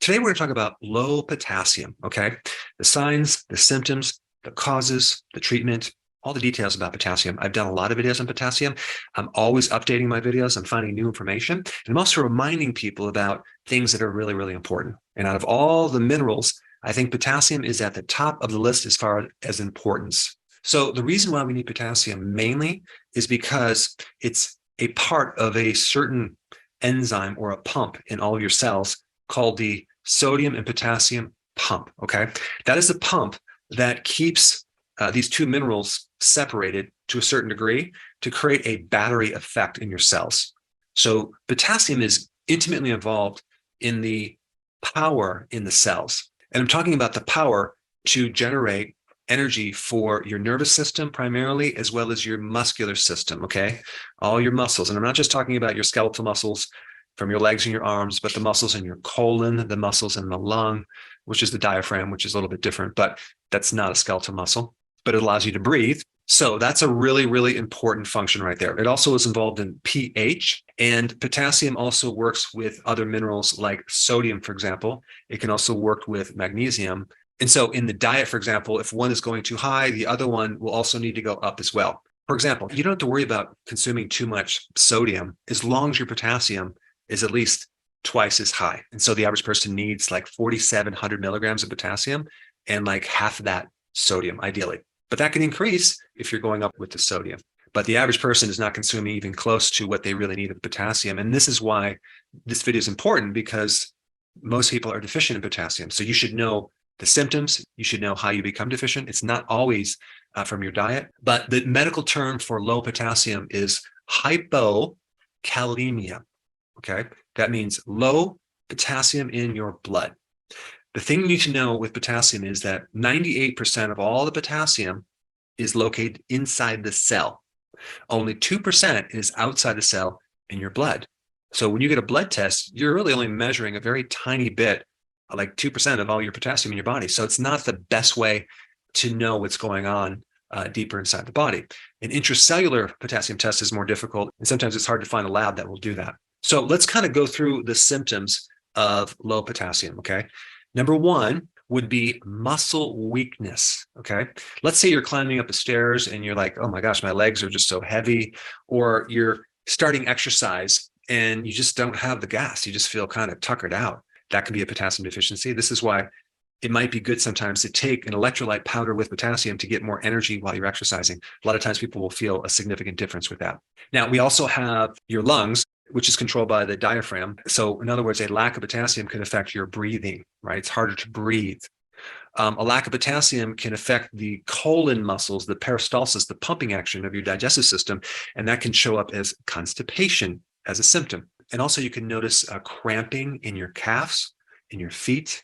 Today we're going to talk about low potassium, okay? The signs, the symptoms, the causes, the treatment, all the details about potassium. I've done a lot of videos on potassium. I'm always updating my videos. I'm finding new information. And I'm also reminding people about things that are really, really important. And out of all the minerals, I think potassium is at the top of the list as far as importance. So the reason why we need potassium mainly is because it's a part of a certain enzyme or a pump in all of your cells called the sodium and potassium pump, okay? That is the pump that keeps these two minerals separated to a certain degree to create a battery effect in your cells. So potassium is intimately involved in the power in the cells. And I'm talking about the power to generate energy for your nervous system primarily, as well as your muscular system, okay? All your muscles. And I'm not just talking about your skeletal muscles from your legs and your arms, but the muscles in your colon, the muscles in the lung, which is the diaphragm, which is a little bit different, but that's not a skeletal muscle, but it allows you to breathe. So that's a really, really important function right there. It also is involved in pH, and potassium also works with other minerals like sodium, for example. It can also work with magnesium. And so in the diet, for example, if one is going too high, the other one will also need to go up as well. For example, you don't have to worry about consuming too much sodium as long as your potassium is at least twice as high. And so the average person needs like 4,700 milligrams of potassium and like half of that sodium, ideally. But that can increase if you're going up with the sodium. But the average person is not consuming even close to what they really need of potassium. And this is why this video is important, because most people are deficient in potassium. So you should know the symptoms. You should know how you become deficient. It's not always from your diet, but the medical term for low potassium is hypokalemia. Okay, that means low potassium in your blood. The thing you need to know with potassium is that 98% of all the potassium is located inside the cell. Only 2% is outside the cell in your blood. So when you get a blood test, you're really only measuring a very tiny bit, like 2% of all your potassium in your body. So it's not the best way to know what's going on deeper inside the body. An intracellular potassium test is more difficult, and sometimes it's hard to find a lab that will do that. So let's kind of go through the symptoms of low potassium, okay? Number one would be muscle weakness, okay? Let's say you're climbing up the stairs and you're like, oh my gosh, my legs are just so heavy, or you're starting exercise and you just don't have the gas. You just feel kind of tuckered out. That could be a potassium deficiency. This is why it might be good sometimes to take an electrolyte powder with potassium to get more energy while you're exercising. A lot of times people will feel a significant difference with that. Now, we also have your lungs, which is controlled by the diaphragm. So in other words, a lack of potassium can affect your breathing, right? It's harder to breathe. A lack of potassium can affect the colon muscles, the peristalsis, the pumping action of your digestive system, and that can show up as constipation as a symptom. And also you can notice cramping in your calves, in your feet,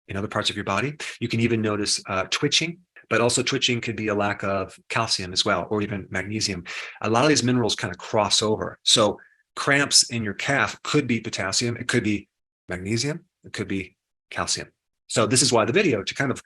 in other parts of your body. You can even notice twitching, but also twitching could be a lack of calcium as well, or even magnesium. A lot of these minerals kind of cross over. So cramps in your calf could be potassium, it could be magnesium, it could be calcium. So this is why the video, to kind of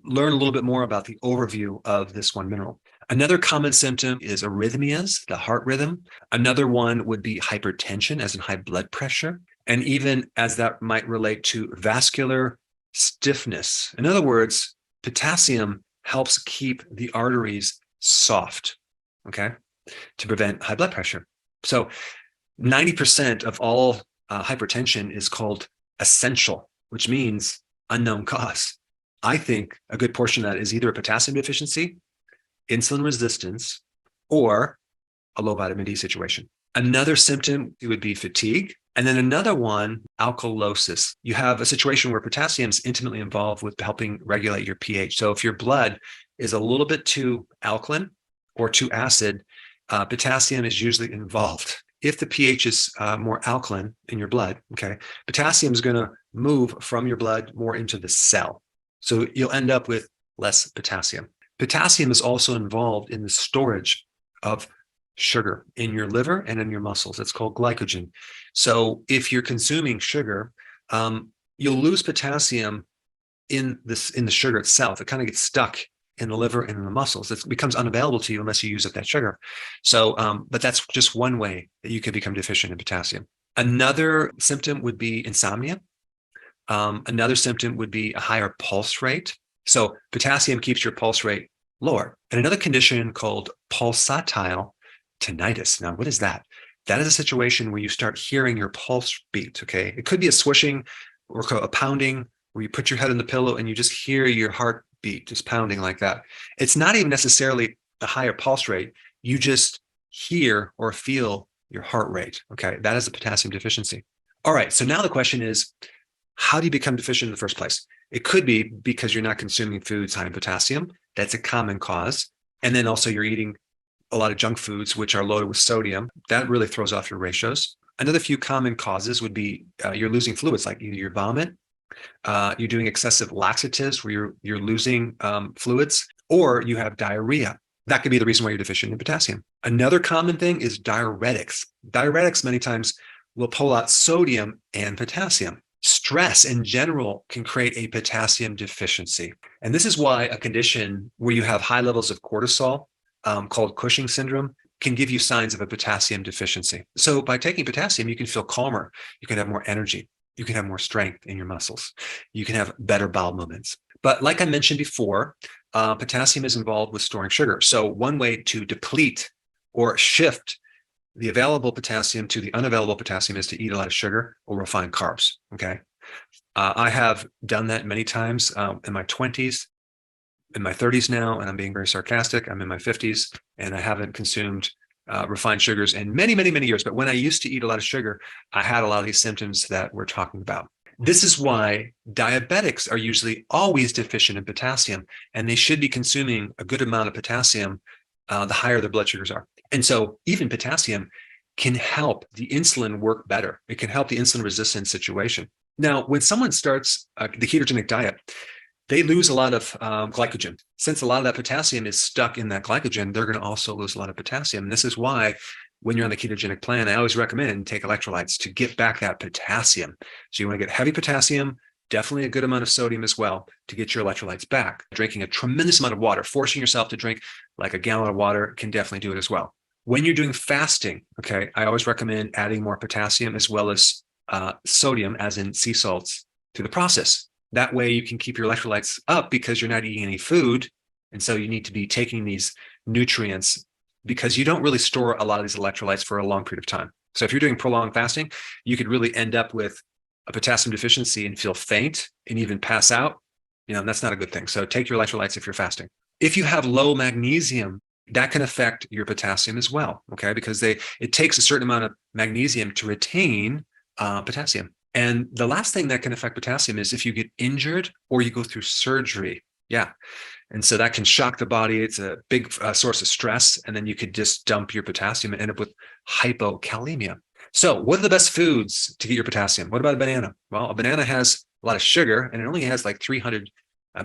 learn a little bit more about the overview of this one mineral. Another common symptom is arrhythmias, the heart rhythm. Another one would be hypertension, as in high blood pressure, and even as that might relate to vascular stiffness. In other words, potassium helps keep the arteries soft, okay, to prevent high blood pressure. So 90% of all hypertension is called essential, which means unknown cause. I think a good portion of that is either a potassium deficiency, insulin resistance, or a low vitamin D situation. Another symptom would be fatigue. And then another one, alkalosis. You have a situation where potassium is intimately involved with helping regulate your pH. So if your blood is a little bit too alkaline or too acid, potassium is usually involved. If the pH is more alkaline in your blood, okay, potassium is going to move from your blood more into the cell. So you'll end up with less potassium. Potassium is also involved in the storage of sugar in your liver and in your muscles. It's called glycogen. So if you're consuming sugar, you'll lose potassium in the sugar itself. It kind of gets stuck in the liver and in the muscles. It becomes unavailable to you unless you use up that sugar. So, but that's just one way that you can become deficient in potassium. Another symptom would be insomnia. Another symptom would be a higher pulse rate. So potassium keeps your pulse rate lower. And another condition called pulsatile tinnitus. Now, what is that? That is a situation where you start hearing your pulse beat, okay? It could be a swishing or a pounding where you put your head on the pillow and you just hear your heart beat, just pounding like that. It's not even necessarily a higher pulse rate. You just hear or feel your heart rate, okay? That is a potassium deficiency. All right, so now the question is, how do you become deficient in the first place? It could be because you're not consuming foods high in potassium. That's a common cause. And then also you're eating a lot of junk foods, which are loaded with sodium. That really throws off your ratios. Another few common causes would be you're losing fluids, like either your vomit, you're doing excessive laxatives where you're losing fluids, or you have diarrhea. That could be the reason why you're deficient in potassium. Another common thing is diuretics. Diuretics many times will pull out sodium and potassium. Stress in general can create a potassium deficiency. And this is why a condition where you have high levels of cortisol, called Cushing syndrome, can give you signs of a potassium deficiency. So by taking potassium, you can feel calmer. You can have more energy. You can have more strength in your muscles. You can have better bowel movements. But like I mentioned before, potassium is involved with storing sugar. So one way to deplete or shift the available potassium to the unavailable potassium is to eat a lot of sugar or refined carbs, okay? I have done that many times in my 20s, in my 30s now, and I'm being very sarcastic. I'm in my 50s, and I haven't consumed refined sugars in many, many, many years. But when I used to eat a lot of sugar, I had a lot of these symptoms that we're talking about. This is why diabetics are usually always deficient in potassium, and they should be consuming a good amount of potassium the higher their blood sugars are. And so even potassium can help the insulin work better. It can help the insulin resistance situation. Now, when someone starts the ketogenic diet, they lose a lot of glycogen. Since a lot of that potassium is stuck in that glycogen, they're going to also lose a lot of potassium. And this is why when you're on the ketogenic plan, I always recommend take electrolytes to get back that potassium. So you want to get heavy potassium, definitely a good amount of sodium as well to get your electrolytes back. Drinking a tremendous amount of water, forcing yourself to drink like a gallon of water can definitely do it as well. When you're doing fasting, okay, I always recommend adding more potassium as well as sodium, as in sea salts, to the process. That way you can keep your electrolytes up because you're not eating any food. And so you need to be taking these nutrients because you don't really store a lot of these electrolytes for a long period of time. So if you're doing prolonged fasting, you could really end up with a potassium deficiency and feel faint and even pass out. That's not a good thing. So take your electrolytes if you're fasting. If you have low magnesium, that can affect your potassium as well, okay? Because it takes a certain amount of magnesium to retain potassium. And the last thing that can affect potassium is if you get injured or you go through surgery. Yeah. And so that can shock the body. It's a big source of stress. And then you could just dump your potassium and end up with hypokalemia. So what are the best foods to get your potassium? What about a banana? Well, a banana has a lot of sugar and it only has like 300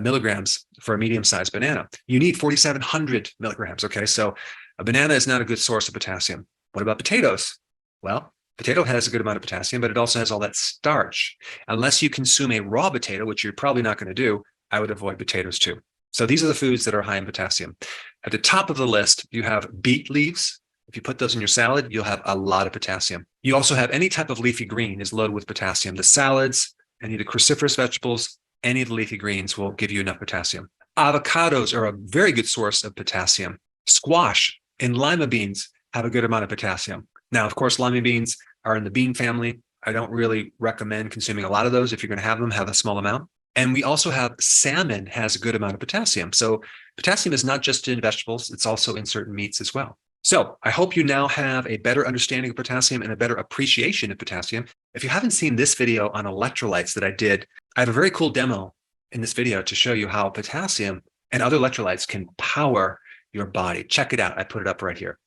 milligrams for a medium-sized banana. You need 4,700 milligrams, okay? So a banana is not a good source of potassium. What about potatoes? Well, potato has a good amount of potassium, but it also has all that starch. Unless you consume a raw potato, which you're probably not going to do, I would avoid potatoes too. So these are the foods that are high in potassium. At the top of the list, you have beet leaves. If you put those in your salad, you'll have a lot of potassium. You also have any type of leafy green is loaded with potassium. The salads, any of the cruciferous vegetables, any of the leafy greens will give you enough potassium. Avocados are a very good source of potassium. Squash and lima beans have a good amount of potassium. Now, of course, lima beans are in the bean family. I don't really recommend consuming a lot of those. If you're going to have a small amount. And we also have salmon has a good amount of potassium. So potassium is not just in vegetables, it's also in certain meats as well. So I hope you now have a better understanding of potassium and a better appreciation of potassium. If you haven't seen this video on electrolytes that I did, I have a very cool demo in this video to show you how potassium and other electrolytes can power your body. Check it out. I put it up right here.